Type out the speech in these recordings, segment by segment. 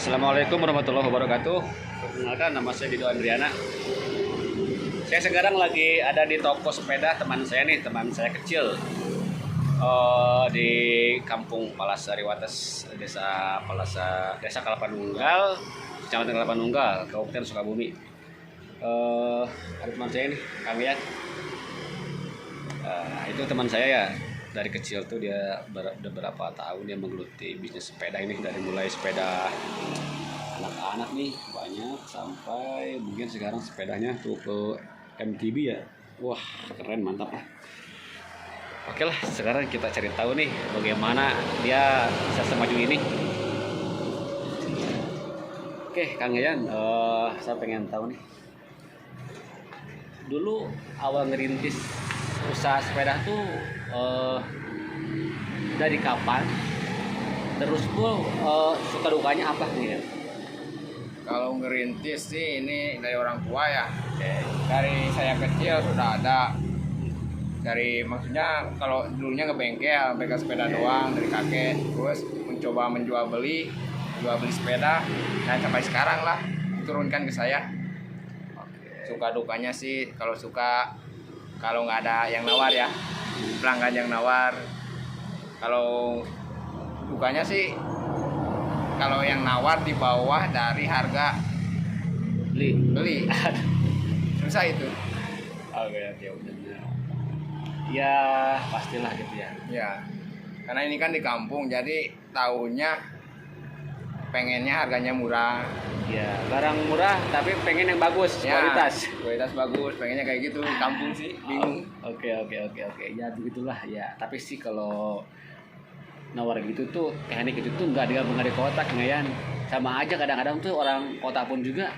Assalamualaikum warahmatullahi wabarakatuh. Perkenalkan, nama saya Dido Andriana. Saya sekarang lagi ada di toko sepeda teman saya nih, teman saya kecil di Kampung Palasa Riwates, Desa Kalapanunggal, Kecamatan Kalapanunggal, Kabupaten Sukabumi. Ada teman saya nih, Kang Yan. Itu teman saya ya. Dari kecil tuh dia udah berapa tahun dia menggeluti bisnis sepeda ini, dari mulai sepeda anak-anak nih banyak sampai mungkin sekarang sepedanya tuh ke MTB ya. Wah, keren, mantap lah. Oke lah, sekarang kita cari tahu nih bagaimana dia bisa semaju ini. Oke, Kang Yan, saya pengen tahu nih. Dulu awal ngerintis usaha sepeda tuh dari kapan? Terus tuh suka dukanya apa nih? Kalau ngerintis sih ini dari orang tua ya. Dari saya kecil sudah ada. Maksudnya kalau dulunya ke bengkel sepeda doang dari kakek, terus mencoba jual beli sepeda, dan sampai sekarang lah turunkan ke saya. Suka dukanya sih, kalau nggak ada yang nawar ya, pelanggan yang nawar. Kalau dukanya sih, kalau yang nawar di bawah dari harga beli susah itu. Oke, udah. Ya pastilah gitu ya. Ya, karena ini kan di kampung, jadi tahunya pengennya harganya murah. Ya, barang murah tapi pengen yang bagus, Ya, kualitas bagus, pengennya kayak gitu. Di kampung sih bingung. Oke. Ya begitulah ya. Tapi sih kalau nawar gitu tuh, teknik itu tuh nggak digabung di kotak ngayan. Sama aja kadang-kadang tuh orang kota pun juga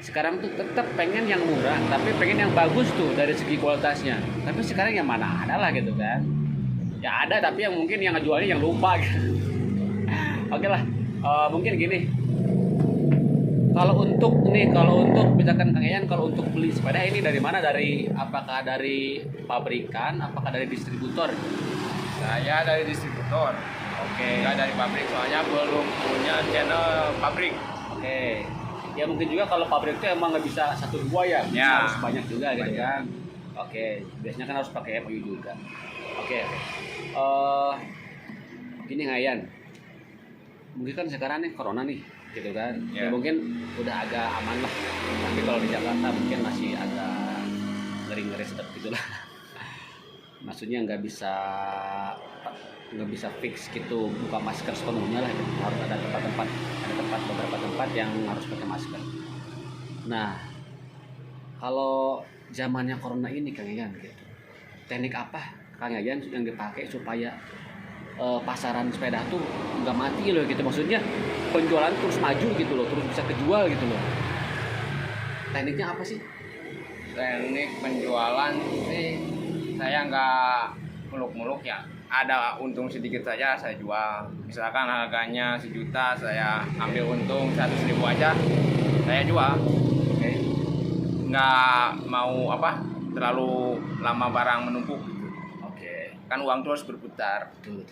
sekarang tuh tetap pengen yang murah, tapi pengen yang bagus tuh dari segi kualitasnya. Tapi sekarang yang mana ada lah gitu kan. Ya ada, tapi yang mungkin yang ngejualnya yang lupa gitu. Oke lah, mungkin gini. Kalau untuk misalkan Kang Yan, kalau untuk beli sepeda ini dari mana? Apakah dari pabrikan, apakah dari distributor? Saya dari distributor. Oke. Nggak dari pabrik, soalnya belum punya channel pabrik. Oke. Ya mungkin juga kalau pabrik itu emang nggak bisa 1-2 ya, Ya, harus banyak juga gitu banyak. kan. Oke, biasanya kan harus pakai MOU juga. Oke. Gini Ngayan, mungkin kan sekarang nih corona nih, gitu kan. Ya Ya. mungkin udah agak aman lah. Tapi kalau di Jakarta mungkin masih agak ngeri-ngeri sedap gitulah. Maksudnya nggak bisa fix gitu buka masker sepenuhnya lah gitu. Harus ada beberapa tempat yang harus pakai masker. Nah, kalau zamannya corona ini Kang Yan gitu, teknik apa Kang Yan yang dipakai supaya pasaran sepeda tuh nggak mati loh gitu, maksudnya penjualan terus maju gitu loh, terus bisa kejual gitu loh. Tekniknya apa sih? Teknik penjualan sih saya nggak muluk-muluk ya. Ada untung sedikit saja saya jual. Misalkan harganya 1 juta, saya ambil untung 100.000 aja, saya jual. Oke. Nggak mau terlalu lama barang menumpuk. Oke. Kan uang terus berputar. Betul.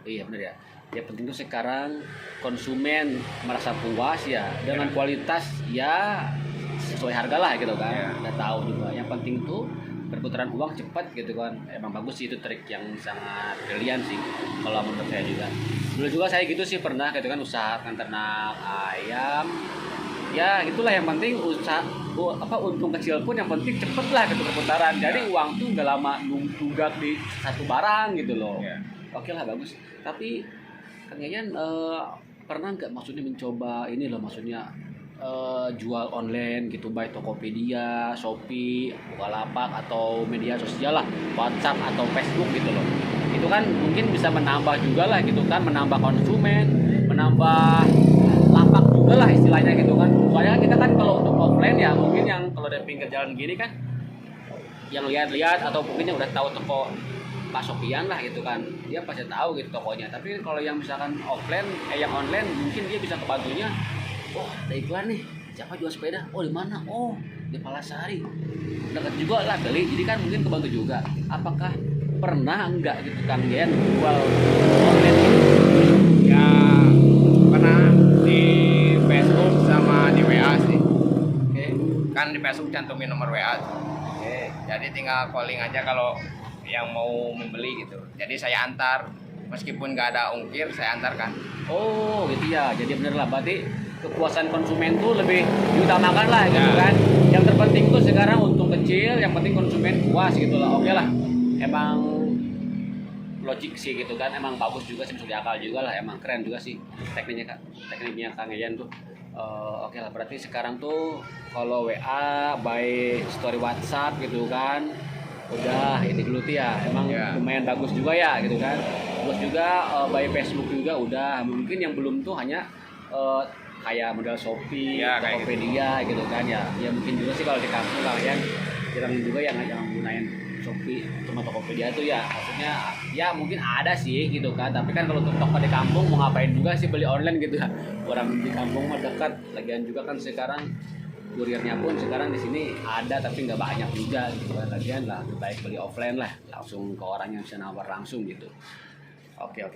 Iya benar ya. Ya penting tuh sekarang konsumen merasa puas ya dengan kualitas ya sesuai harga lah gitu kan. Ya. Udah tahu juga. Yang penting tuh perputaran uang cepat gitu kan. Emang bagus sih, itu trik yang sangat brilian sih kalau menurut saya juga. Dulu juga saya gitu sih, pernah gitu kan usaha ternak ayam. Ya itulah yang penting, untung kecil pun yang penting cepet lah gitu perputaran. Jadi uang tuh nggak lama nunggak di satu barang gitu loh. Ya. Oke lah, bagus. Tapi Kang Yayan pernah nggak maksudnya mencoba ini loh, maksudnya jual online gitu, baik Tokopedia, Shopee, Bukalapak atau media sosial lah, WhatsApp atau Facebook gitu loh. Itu kan mungkin bisa menambah juga lah gitu kan, menambah konsumen, menambah lapak juga lah istilahnya gitu kan. Soalnya kita kan kalau untuk offline ya mungkin yang kalau dari pinggir jalan gini kan, yang lihat-lihat atau mungkin yang udah tahu toko Pak Sofian lah gitu kan, dia pasti tahu gitu tokonya. Tapi kalau yang misalkan offline yang online mungkin dia bisa kebantunya, oh ada iklan nih, siapa jual sepeda, oh di mana, oh di Palasari, dekat juga lah beli. Jadi kan mungkin kebantu juga. Apakah pernah enggak gitu Kang Yan jual online ini? Ya pernah di kan di Facebook cantumin nomor WA. Oke. Jadi tinggal calling aja kalau yang mau membeli gitu. Jadi saya antar, meskipun nggak ada ongkir saya antarkan. Oh gitu ya, jadi bener lah, berarti kepuasan konsumen tuh lebih diutamakan lah gitu Ya. kan. Yang terpenting tuh sekarang untung kecil, yang penting konsumen puas gitu lah. Oke lah, emang logik sih gitu kan, emang bagus juga sih, masuk di akal juga lah, emang keren juga sih tekniknya Kang Yayan tuh. Oke lah, berarti sekarang tuh kalau WA by story WhatsApp gitu kan udah ini dulu tuh ya, emang Ya. lumayan bagus juga ya gitu kan. Terus juga by Facebook juga udah, mungkin yang belum tuh hanya kayak model Shopee, Ya, kayak Tokopedia gitu kan ya. Ya mungkin juga sih kalau di kampung kalian jarang juga yang gunain Shopee cuma Tokopedia itu ya, maksudnya ya mungkin ada sih gitu kan, tapi kan kalau untuk toko di kampung mau ngapain juga sih beli online gitu ya, orang di kampung mah dekat, lagian juga kan sekarang kurirnya pun sekarang di sini ada tapi nggak banyak juga gitu kan, lagian lah lebih baik beli offline lah, langsung ke orang yang bisa nawar langsung gitu. Oke.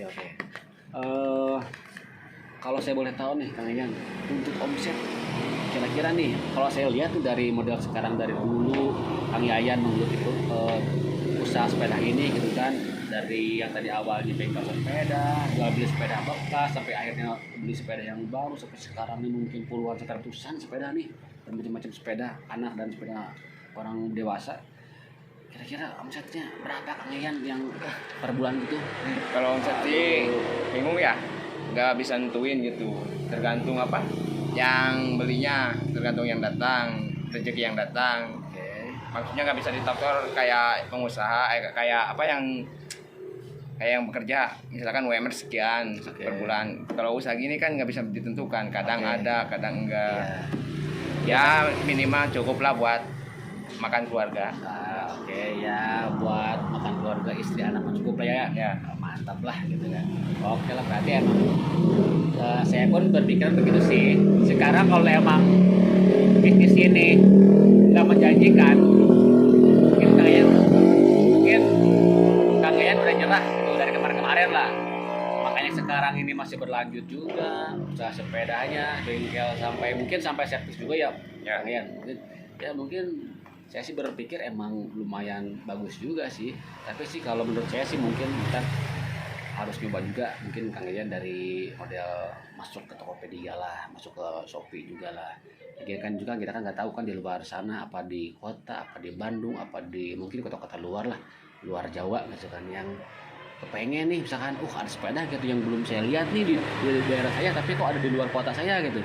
Kalau saya boleh tahu nih Kang Yayan, untuk omset kira-kira nih, kalau saya lihat tuh dari model sekarang dari dulu Kang Yayan menggelut itu usaha sepeda ini gitu kan, dari yang tadi awalnya bengkel sepeda, jual beli sepeda bekas, sampai akhirnya beli sepeda yang baru, sampai sekarang ini mungkin puluhan sampai ratusan sepeda nih, dan macam-macam sepeda anak dan sepeda orang dewasa. Kira-kira omsetnya berapa Kang Yayan yang per bulan gitu? Kalau omset sih bingung ya, nggak bisa nentuin gitu. Tergantung apa yang belinya, tergantung yang datang, rezeki yang datang. Oke. Maksudnya nggak bisa ditator kayak pengusaha, kayak apa kayak yang bekerja. Misalkan UMR sekian Oke. per bulan. Kalau usaha gini kan nggak bisa ditentukan. Kadang Oke. ada, kadang enggak. Iya. Ya minimal cukup lah buat makan keluarga. Oke ya, buat makan keluarga, istri, anak mah cukup lah ya. Ya. Mantap lah gitu kan. Oke lah, berarti emang saya pun berpikiran begitu sih. Sekarang kalau emang bisnis ini nggak menjanjikan, mungkin Kang Yayan udah nyerah gitu dari kemarin-kemarin lah. Makanya sekarang ini masih berlanjut juga usaha sepedanya, bengkel sampai servis juga ya. Ya. Kang Yayan mungkin saya sih berpikir emang lumayan bagus juga sih, tapi sih kalau menurut saya sih mungkin kita harus nyoba juga, mungkin Kang Yayan dari model masuk ke Tokopedia lah, masuk ke Shopee juga lah. Jadi kan juga kita kan nggak tahu kan di luar sana, apa di kota, apa di Bandung, apa di mungkin kota-kota luar lah, luar Jawa misalkan, yang kepengen nih misalkan ada sepeda gitu yang belum saya lihat nih di daerah saya, tapi kok ada di luar kota saya gitu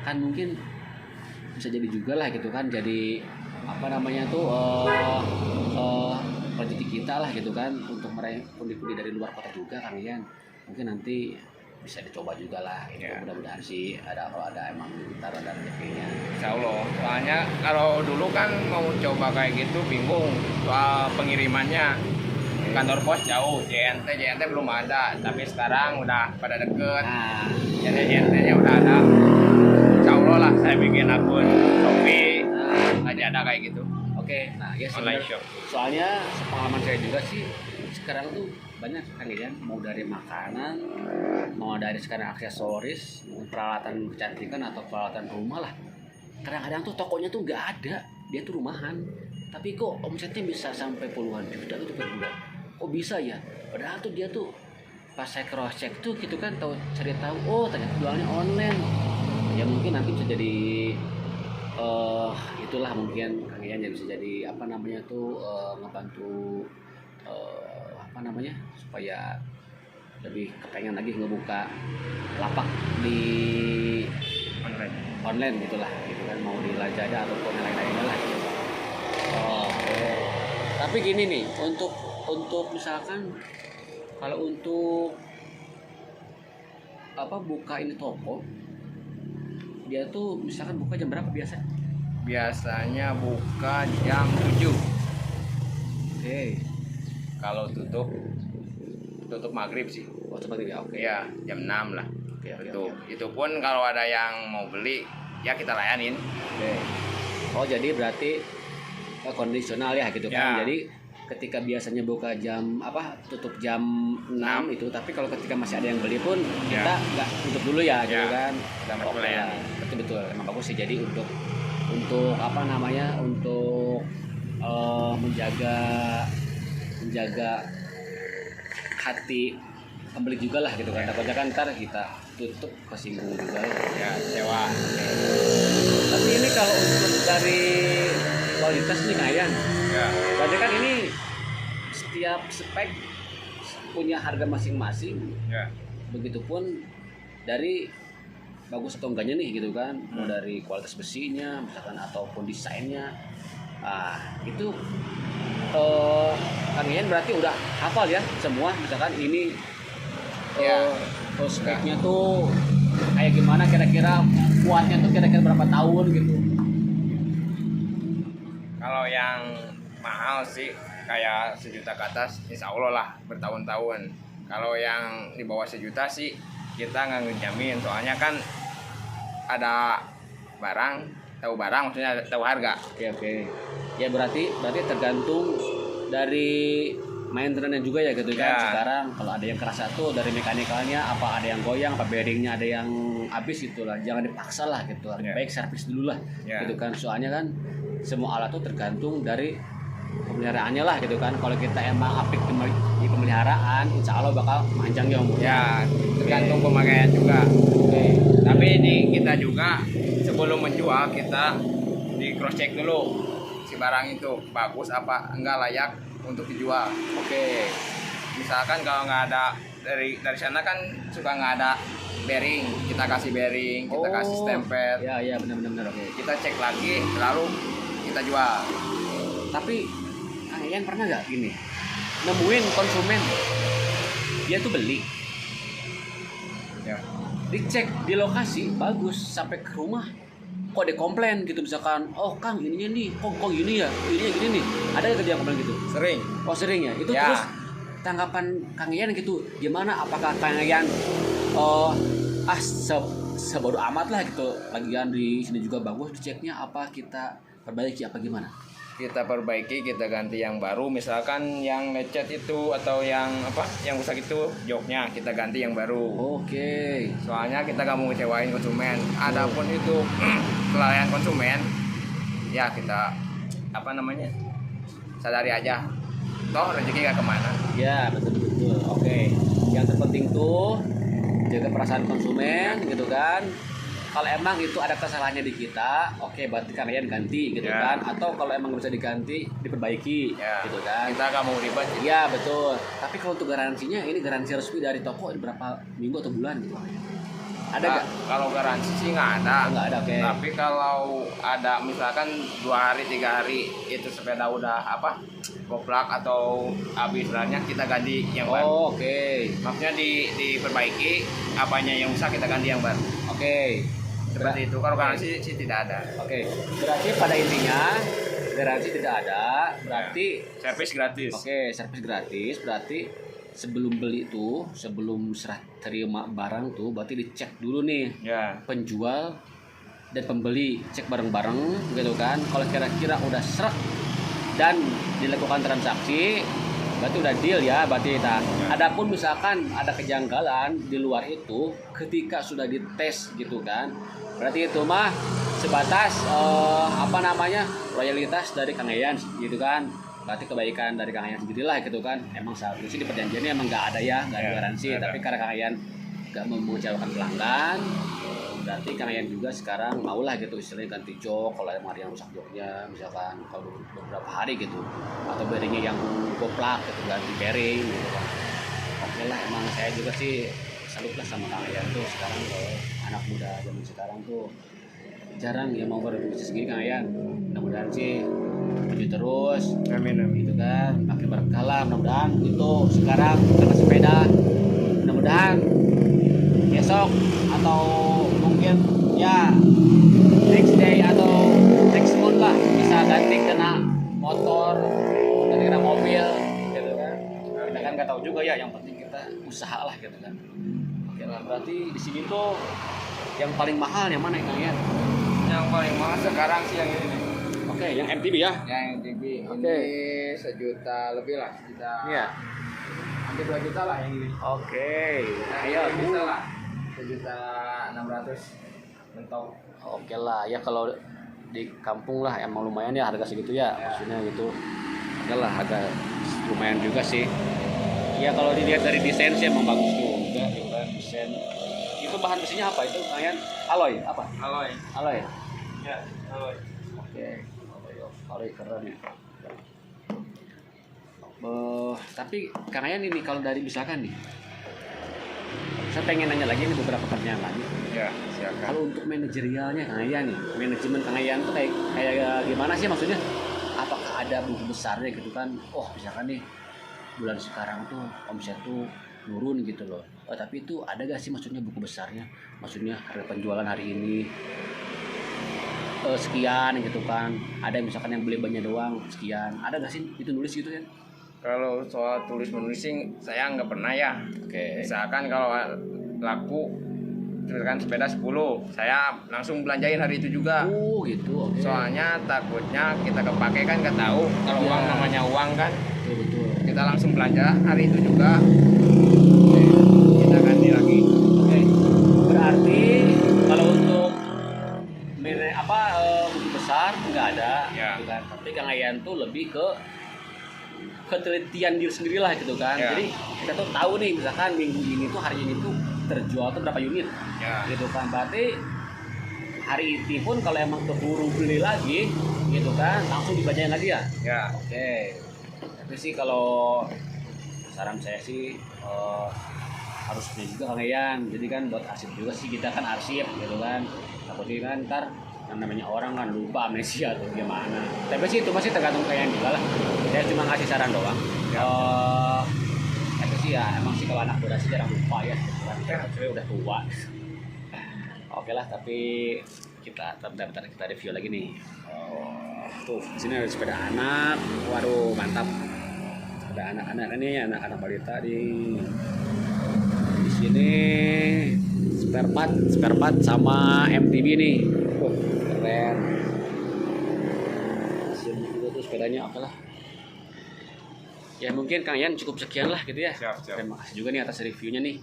kan, mungkin bisa jadi juga lah gitu kan, jadi apa namanya tuh rezeki kita lah gitu kan, untuk meraih pundi-pundi dari luar kota juga Kang Yayan, mungkin nanti bisa dicoba juga lah gitu. Ya. Mudah-mudahan sih kalau ada emang ntar ada rezekinya. Insya Allah. Soalnya kalau dulu kan mau coba kayak gitu bingung soal pengirimannya. Kantor pos jauh, JNT belum ada, tapi sekarang udah pada deket. Nah, Jadi JNT-nya udah ada. Insya Allah lah saya bikin akun Shopee aja ada kayak gitu. oke. Nah ya Online sebenarnya shop. soalnya sepengalaman saya juga sih, sekarang tuh banyak Kang Yayan, mau dari makanan, mau dari sekarang aksesoris, peralatan kecantikan atau peralatan rumah lah. Kadang-kadang tuh tokonya tuh nggak ada, dia tuh rumahan, tapi kok omsetnya bisa sampai puluhan juta itu per bulan. Kok bisa ya? Padahal tuh dia tuh pas saya cross check tuh gitu kan, cari tahu, oh ternyata jualnya online. Ya mungkin nanti bisa jadi itulah mungkin Kang Yayan yang bisa jadi apa namanya tuh ngebantu apa namanya supaya lebih kepengen lagi ngebuka lapak di online gitulah gitu kan, mau di Lazada ataupun yang lain-lainnya lah gitu. Oke. Tapi gini nih, untuk misalkan kalau untuk apa buka ini toko, dia tuh misalkan buka jam berapa biasa? Biasanya buka jam 7. Oke. Kalau tutup maghrib sih. Waktu maghrib ya, oke. Ya, jam 6 lah. Oke. Tutup. Itu pun kalau ada yang mau beli, ya kita layanin. Oke. Oh jadi berarti kondisional ya gitu kan. Ya. Jadi ketika biasanya buka jam tutup jam 6 itu, tapi kalau ketika masih ada yang beli pun Ya. kita nggak tutup dulu ya gitu Ya. kan. Kita Oke lah. melayani. Betul emang bagus sih, jadi untuk untuk apa namanya, untuk menjaga hati pembeli juga lah gitu kan. Takutnya kan ntar kita tutup kesinggung juga lah. Ya, sewa. Tapi ini kalau untuk dari kualitas nih Kayan, Ya. berarti kan ini setiap spek punya harga masing-masing. Ya. Begitupun dari bagus atau enggaknya nih gitu kan, mau dari kualitas besinya misalkan ataupun desainnya. Itu Kang Ian berarti udah hafal ya semua, misalkan ini Ya. speknya tuh kayak gimana, kira-kira kuatnya tuh kira-kira berapa tahun gitu. Kalau yang mahal sih kayak 1 juta ke atas, insya Allah lah bertahun-tahun. Kalau yang di bawah 1 juta sih kita nggak ngejamin, soalnya kan ada tahu barang maksudnya tahu harga. Oke. Ya berarti tergantung dari maintenance juga ya gitu kan. Ya. Sekarang kalau ada yang kerasa tuh dari mekanikalnya, apa ada yang goyang, apa bearingnya ada yang habis gitulah, jangan dipaksa lah gitu. Ya. Baik servis dulu lah Ya. gitu kan. Soalnya kan semua alat tuh tergantung dari pemeliharaannya lah gitu kan. Kalau kita emang apik di pemeliharaan, insya Allah bakal panjang ya umurnya. Ya, tergantung pemakaian juga. Oke. Tapi kita juga sebelum menjual kita di cross check dulu si barang itu bagus apa enggak layak untuk dijual. Oke. Misalkan kalau nggak ada dari sana kan suka nggak ada bearing, kita kasih bearing, kita kasih stempel. Ya benar. Oke. Kita cek lagi lalu kita jual. Tapi Kang Ian pernah nggak gini nemuin konsumen dia tuh beli, Ya. dicek di lokasi bagus, sampai ke rumah kok ada komplain gitu, misalkan Kang ininya nih kok gini ya, ininya gini nih, ada nggak yang komplain gitu? Sering. Sering ya itu. Ya. Terus tanggapan Kang Ian gitu gimana? Apakah Kang Ian sebodo amat lah gitu, lagian di sini juga bagus diceknya, apa kita perbaiki apa gimana? Kita perbaiki, kita ganti yang baru. Misalkan yang lecet itu atau yang rusak itu joknya kita ganti yang baru. Oke. Soalnya kita gak mau ngecewain konsumen. Adapun itu kelalaian konsumen, ya kita sadari aja. Toh rezeki gak kemana. Ya betul. Oke. Yang terpenting tuh jaga perasaan konsumen gitu kan. Kalau emang itu ada kesalahannya di kita, oke, berarti kalian ganti gitu Ya. kan. Atau kalau emang bisa diganti, diperbaiki Ya. gitu kan. Kita gak mau ribet. Iya betul. Tapi kalau untuk garansinya, ini garansi resmi dari toko berapa minggu atau bulan gitu? Ada nggak? Kalau garansi sih nggak ada. Nggak ada, oke. Tapi kalau ada misalkan 2 hari 3 hari itu sepeda udah goplak atau habis bahannya, kita ganti yang baru. Oke. Maksudnya diperbaiki, apanya yang rusak kita ganti yang baru. Oke. Seperti itu. Kalau garansi sih tidak ada. Oke. Berarti pada intinya garansi tidak ada. Berarti Servis gratis. oke, servis gratis. Berarti sebelum beli tuh, sebelum serah terima barang tuh, berarti dicek dulu nih Ya. penjual dan pembeli, cek bareng-bareng gitu kan. Kalau kira-kira udah seret dan dilakukan transaksi, berarti udah deal ya, berarti kita. Adapun misalkan ada kejanggalan di luar itu, ketika sudah dites gitu kan, berarti itu mah sebatas loyalitas dari Kang Ian gitu kan. Berarti kebaikan dari Kang Ian sendiri lah gitu kan. Emang seharusnya sih di perjanjiannya emang nggak ada ya, nggak ada Ya, garansi. nggak ada. Tapi karena Kang Ian nggak mau mengecewakan pelanggan, berarti Kang Ian juga sekarang maulah gitu istilahnya ganti jok kalau emang ada yang rusak joknya, misalkan kalau beberapa hari gitu, atau bearingnya yang goplak gitu, ganti bearing gitu kan. Oke lah, emang saya juga sih salut lah sama Kang Ian tuh sekarang. Kalau anak muda zaman sekarang tuh jarang yang mau berbisnis gini Kang Ian. Mudah-mudahan sih maju terus Amin. gitu kan, makin berkah lah. Mudah-mudahan itu sekarang karena sepeda, mudah-mudahan besok atau mungkin ya next day atau next month lah bisa ganti kena motor, ganti kena mobil gitu kan. Kita kan nggak tahu juga ya, yang penting kita usaha lah gitu kan. Oke lah, berarti di sini tuh yang paling mahal yang mana ya Kang Ian? Yang paling mahal sekarang sih yang ini nih. Oke, yang MTB ya. Yang TV Oke. ini 1 juta lebih lah, Iya. hampir 2 juta lah yang ini. Oke. Ayo bisa lah, 1.600.000 mentok. Oke lah ya, kalau di kampung lah emang lumayan ya harga segitu ya, maksudnya gitu. Adalah harga lumayan juga sih. Ya kalau dilihat dari desain sih emang bagus juga gitu kan desain. Itu bahan besinya apa itu kalian? Alloy apa? Alloy. Alloy. Ya, alloy. Oke. Alloy keren ya. Tapi Kang Ayan ini kalau dari misalkan nih, saya pengen nanya lagi nih beberapa pertanyaan lagi. Ya, silakan. Kalau untuk manajerialnya Kang Ayan nih, manajemen Kang Ayan tuh kayak gimana sih maksudnya? Apakah ada buku besarnya gitu kan? Oh misalkan nih bulan sekarang tuh omset tuh turun gitu loh. Oh, tapi itu ada gak sih maksudnya buku besarnya? Maksudnya harga penjualan hari ini sekian gitu kan? Ada misalkan yang beli banyak doang sekian. Ada gak sih itu nulis gitu kan? Kalau soal tulis menulis sih saya nggak pernah ya. Oke. Misalkan kalau laku misalkan sepeda 10, saya langsung belanjain hari itu juga. Oh gitu. Oke. Soalnya takutnya kita kepake kan nggak tahu. Kalau Ya. uang namanya uang kan. Betul. Kita langsung belanja hari itu juga. Kita ganti lagi. Oke. Berarti kalau untuk buku besar nggak ada, Ya. gitu kan. Tapi Kang Ayan tuh lebih ke ketelitian diri sendiri lah gitu kan. Ya. Jadi kita tuh tahu nih misalkan minggu ini tuh hari ini tuh terjual tuh berapa unit, Ya. gitu kan. Berarti hari ini pun kalau emang keburu beli lagi, gitu kan, langsung dibacain lagi ya. Ya. Oke. Tapi sih kalau saran saya sih harus punya juga Kang Ayan. Jadi kan buat arsip juga sih, kita kan arsip gitu kan. Takutnya kan ntar yang namanya orang kan lupa amnesia tuh gimana. Tapi sih itu masih tergantung Kang Ayan juga lah. Saya cuma ngasih saran doang. Itu sih ya emang sih kalau anak muda sih jarang lupa ya. Saya udah tua. Oke lah, tapi bentar kita review lagi nih. Tuh, di sini ada sepeda anak. Waduh, mantap. Ada anak-anak ini, anak-anak balita di sini. Spare part sama MTB nih. Keren. Sini juga tuh sepedanya, oke lah. Ya mungkin Kang Ayan cukup sekian lah gitu ya. Siap. Terima kasih juga nih atas reviewnya nih.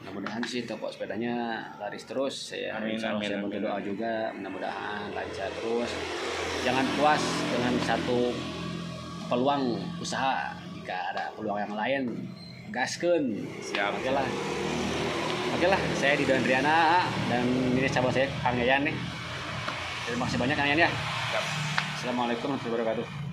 Mudah-mudahan sih toko sepedanya laris terus. Amin, Saya amin. berdoa juga mudah-mudahan lancar terus. Jangan puas dengan satu peluang usaha. Jika ada peluang yang lain, gaskeun. Siap. Oke lah, saya Dido Andriana dan ini sahabat saya Kang Ayan nih. Terima kasih banyak Kang Ayan ya. Siap. Assalamualaikum warahmatullahi wabarakatuh.